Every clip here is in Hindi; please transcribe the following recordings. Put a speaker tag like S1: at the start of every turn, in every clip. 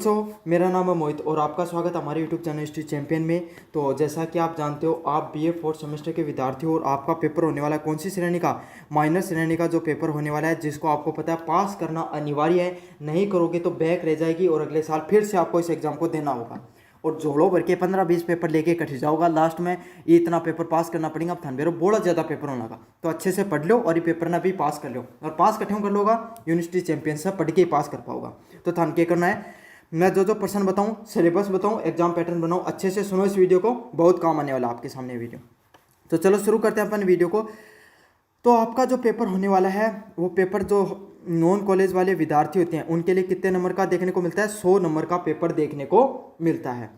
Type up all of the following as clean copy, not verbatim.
S1: बच्चों, मेरा नाम है मोहित और आपका स्वागत है हमारे यूट्यूब चैनल हिस्ट्री चैंपियन में। तो जैसा कि आप जानते हो, आप बीए फोर्थ सेमेस्टर के विद्यार्थी हो और आपका पेपर होने वाला है कौन सी श्रेणी का? माइनर श्रेणी का जो पेपर होने वाला है, जिसको आपको पता है पास करना अनिवार्य है। नहीं करोगे तो बैक रह जाएगी और अगले साल फिर से आपको इस एग्जाम को देना होगा और झोड़ो भर के 15-20 पेपर लेके कट जाओगा। लास्ट में ये इतना पेपर पास करना पड़ेगा। अब थान बेरो बहुत ज़्यादा पेपर होना का, तो अच्छे से पढ़ लो और ये पेपर ना भी पास कर लो। और पास कठिन कर लोगा यूनिवर्सिटी चैंपियन से पढ़ के ही पास कर पाओगा। तो थान क्या करना है, मैं जो प्रश्न बताऊं, सिलेबस बताऊं, एग्जाम पैटर्न बनाऊं, अच्छे से सुनो इस वीडियो को, बहुत काम आने वाला आपके सामने वीडियो। तो चलो शुरू करते हैं अपन वीडियो को। तो आपका जो पेपर होने वाला है, वो पेपर जो नॉन कॉलेज वाले विद्यार्थी होते हैं उनके लिए कितने नंबर का देखने को मिलता है? 100 नंबर का पेपर देखने को मिलता है।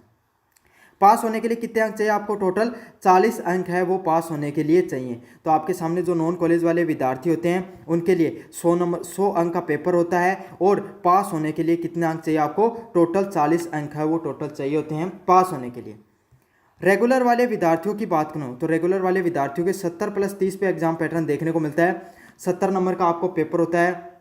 S1: पास होने के लिए कितने अंक चाहिए आपको? टोटल 40 अंक है वो पास होने के लिए चाहिए। तो आपके सामने जो नॉन कॉलेज वाले विद्यार्थी होते हैं उनके लिए 100 अंक का पेपर होता है और पास होने के लिए कितने अंक चाहिए आपको? टोटल 40 अंक है वो टोटल चाहिए होते हैं पास होने के लिए। रेगुलर वाले विद्यार्थियों की बात करूँ तो रेगुलर वाले विद्यार्थियों के 70+30 पे एग्जाम पैटर्न देखने को मिलता है। 70 नंबर का आपको पेपर होता है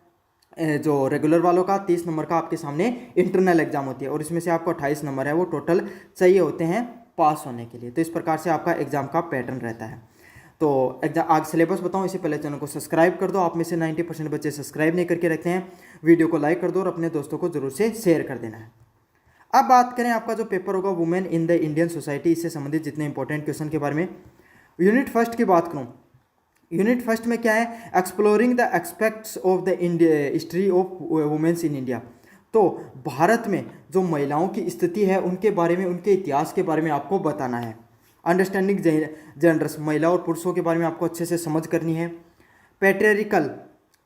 S1: जो रेगुलर वालों का। 30 नंबर का आपके सामने इंटरनल एग्जाम होती है और इसमें से आपको 28 नंबर है वो टोटल चाहिए होते हैं पास होने के लिए। तो इस प्रकार से आपका एग्जाम का पैटर्न रहता है। तो एग्जाम आज सिलेबस बताऊं, इससे पहले चैनल को सब्सक्राइब कर दो। आप में से 90% बच्चे सब्सक्राइब नहीं करके रखते हैं। वीडियो को लाइक कर दो और अपने दोस्तों को जरूर से शेयर कर देना है। अब बात करें आपका जो पेपर होगा women in the Indian society, इससे संबंधित जितने इंपॉर्टेंट क्वेश्चन के बारे में। यूनिट फर्स्ट की बात करूँ, यूनिट फर्स्ट में क्या है? Exploring the aspects of the history of womens in India. तो भारत में जो महिलाओं की स्थिति है उनके बारे में, उनके इतिहास के बारे में आपको बताना है। अंडरस्टैंडिंग जेंडर्स, महिला और पुरुषों के बारे में आपको अच्छे से समझ करनी है। पैट्रियार्कल,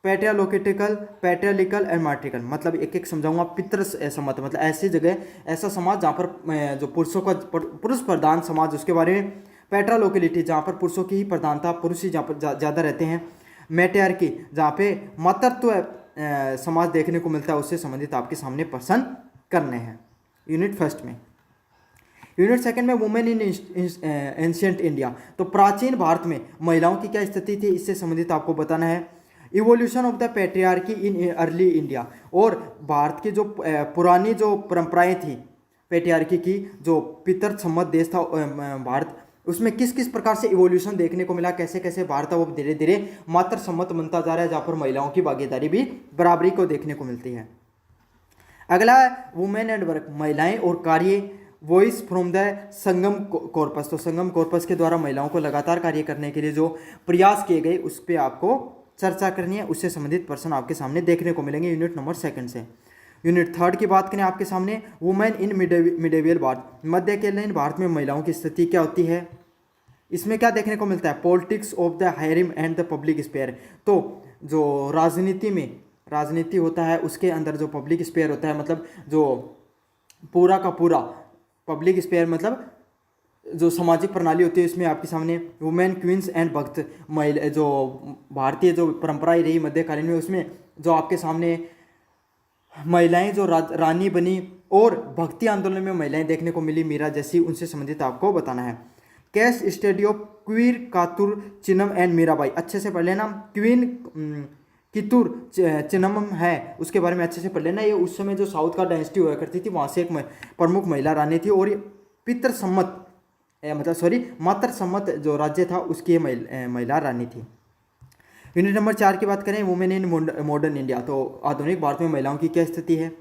S1: पैट्रियार्कल एंड मार्ट्रिकल, मतलब एक एक समझाऊंगा। पितृ सम्मत मतलब ऐसी जगह, ऐसा समाज जहाँ पर जो पुरुषों का पुरुष प्रधान समाज, उसके बारे में। पैट्रा लोकेलिटी, जहाँ पर पुरुषों की ही प्रधानता, पुरुष ही जहाँ पर ज़्यादा रहते हैं। मैट्रियार्की, जहाँ पे मातृत्व समाज देखने को मिलता है, उससे संबंधित आपके सामने प्रश्न करने हैं यूनिट फर्स्ट में। यूनिट सेकंड में वुमेन इन एंशिएंट इंडिया, तो प्राचीन भारत में महिलाओं की क्या स्थिति थी, इससे संबंधित आपको बताना है। Evolution of the patriarchy in early India, और भारत की जो पुरानी जो परंपराएं थी पैट्रियार्की की, जो पितृ सम्मत देश था भारत, उसमें किस किस प्रकार से इवोल्यूशन देखने को मिला, कैसे कैसे भारत वो धीरे धीरे मातृ सम्मत बनता जा रहा है, जहाँ पर महिलाओं की भागीदारी भी बराबरी को देखने को मिलती है। अगला है वुमेन एंड वर्क, महिलाएं और कार्य। Voice from the Sangam corpus, तो संगम कॉर्पस के द्वारा महिलाओं को लगातार कार्य करने के लिए जो प्रयास किए गए उस पर आपको चर्चा करनी है। उससे संबंधित प्रश्न आपके सामने देखने को मिलेंगे यूनिट नंबर सेकंड से। यूनिट थर्ड की बात करें आपके सामने, वुमेन इन मिडेवियल भारत, मध्यकालीन भारत में महिलाओं की स्थिति क्या होती है। इसमें क्या देखने को मिलता है? Politics of the harem and the public sphere, तो जो राजनीति होता है उसके अंदर जो पब्लिक स्पेयर होता है, मतलब जो पूरा का पूरा पब्लिक स्पेयर, मतलब जो सामाजिक प्रणाली होती है, इसमें आपके सामने वुमेन क्वींस एंड भक्त, महिला जो भारतीय जो परंपराएं रही मध्यकालीन में, उसमें जो आपके सामने महिलाएं जो रानी बनी और भक्ति आंदोलन में महिलाएं देखने को मिली, मीरा जैसी, उनसे संबंधित आपको बताना है। Case study of queen Kittur Chennamma and Mirabai, अच्छे से पढ़ लेना। क्वीन कितुर चिन्नम है उसके बारे में अच्छे से पढ़ लेना। ये उस समय जो साउथ का डायनेस्टी हुआ करती थी, वहाँ से एक प्रमुख महिला रानी थी और ये पितृ सम्मत मातृ सम्मत जो राज्य था उसकी महिला रानी थी। यूनिट नंबर 4 की बात करें, वुमेन इन मॉडर्न इंडिया, तो आधुनिक भारत में महिलाओं की क्या स्थिति है।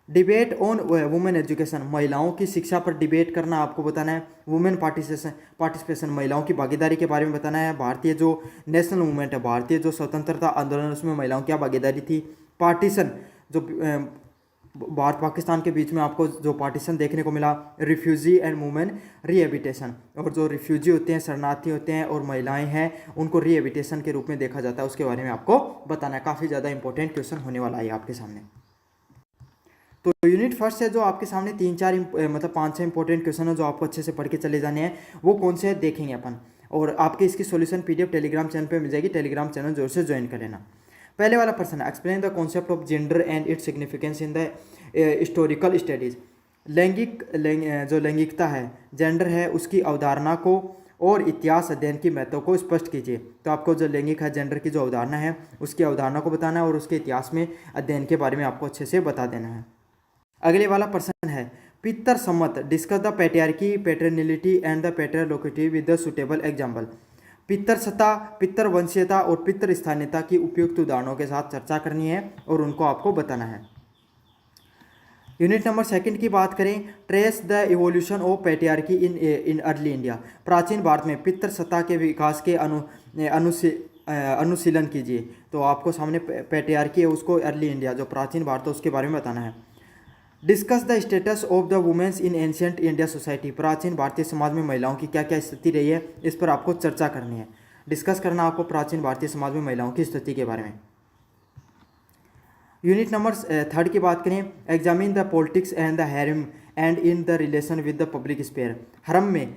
S1: डिबेट ऑन वुमेन एजुकेशन, महिलाओं की शिक्षा पर डिबेट करना आपको बताना है। वुमेन पार्टिसिपेशन, महिलाओं की भागीदारी के बारे में बताना है। भारतीय जो नेशनल मूवमेंट है, भारतीय जो स्वतंत्रता आंदोलन, उसमें महिलाओं की क्या भागीदारी थी। पार्टीशन, जो भारत पाकिस्तान के बीच में आपको जो पार्टीशन देखने को मिला। रिफ्यूजी एंड वुमेन रिहेबिटेशन, और जो रिफ्यूजी होते हैं, शरणार्थी होते हैं और महिलाएं हैं, उनको रिहेबिटेशन के रूप में देखा जाता है, उसके बारे में आपको बताना है। काफ़ी ज़्यादा इंपॉर्टेंट क्वेश्चन होने वाला है आपके सामने। तो यूनिट फर्स्ट से जो आपके सामने 3-4 मतलब 5-6 इंपॉर्टेंट क्वेश्चन है जो आपको अच्छे से पढ़ के चले जाने हैं, वो कौन से हैं देखेंगे अपन, और आपके इसकी सॉल्यूशन पीडीएफ टेलीग्राम चैनल पे मिल जाएगी। टेलीग्राम चैनल जोर से ज्वाइन कर लेना। पहले वाला प्रश्न है, explain the concept of gender and its significance in the historical studies. जो लैंगिकता है, जेंडर है, उसकी अवधारणा को और इतिहास अध्ययन की महत्व को स्पष्ट कीजिए। तो आपको जो लैंगिक है, जेंडर की जो अवधारणा है, उसकी अवधारणा को बताना है और उसके इतिहास में अध्ययन के बारे में आपको अच्छे से बता देना है। अगले वाला प्रश्न है पितर सम्मत, discuss the patriarchy, patrilineality and the patriarchy with the suitable example. पितर सत्ता, पितर वंशीयता और पितर स्थानीयता की उपयुक्त उदाहरणों के साथ चर्चा करनी है और उनको आपको बताना है। यूनिट नंबर 2 की बात करें, trace the evolution of patriarchy in early India. प्राचीन भारत में पितर सत्ता के विकास के अनुशीलन कीजिए। तो आपको सामने पैट्रियार्की है उसको अर्ली इंडिया जो प्राचीन भारत है उसके बारे में बताना है। Discuss the status of the womens in ancient India society. प्राचीन भारतीय समाज में महिलाओं की क्या क्या स्थिति रही है इस पर आपको चर्चा करनी है। डिस्कस करना आपको प्राचीन भारतीय समाज में महिलाओं की स्थिति के बारे में। यूनिट नंबर 3 की बात करें, examine the politics and the harem and in the relation with the public sphere. हरम में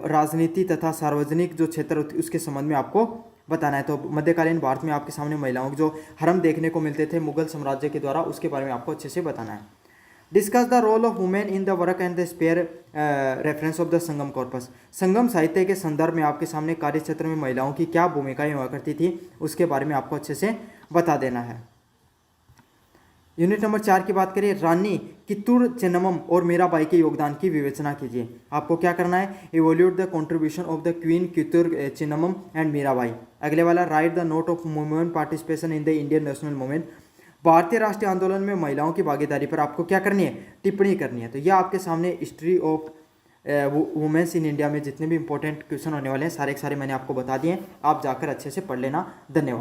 S1: राजनीति तथा सार्वजनिक जो क्षेत्र उसके संबंध में आपको बताना है। तो मध्यकालीन भारत में आपके सामने महिलाओं के जो हरम देखने को मिलते थे मुगल साम्राज्य के द्वारा उसके बारे में आपको अच्छे से बताना है। Discuss the role of women in the work and the sphere reference of the Sangam corpus. Sangam साहित्य के संदर्भ में आपके सामने कार्य क्षेत्र में महिलाओं की क्या भूमिकाएं हुआ करती थी उसके बारे में आपको अच्छे से बता देना है। यूनिट नंबर 4 की बात करें, रानी कित्तूर चेन्नम्मम और मीराबाई के योगदान की विवेचना कीजिए। आपको क्या करना है, evaluate the contribution of the queen Kittur Chennamma and Mirabai. अगले वाला, write the note of women participation in the Indian national movement. भारतीय राष्ट्रीय आंदोलन में महिलाओं की भागीदारी पर आपको क्या करनी है, टिप्पणी करनी है। तो यह आपके सामने history of womens in India में जितने भी इंपॉर्टेंट क्वेश्चन होने वाले हैं सारे के सारे मैंने आपको बता दिए। आप जाकर अच्छे से पढ़ लेना। धन्यवाद।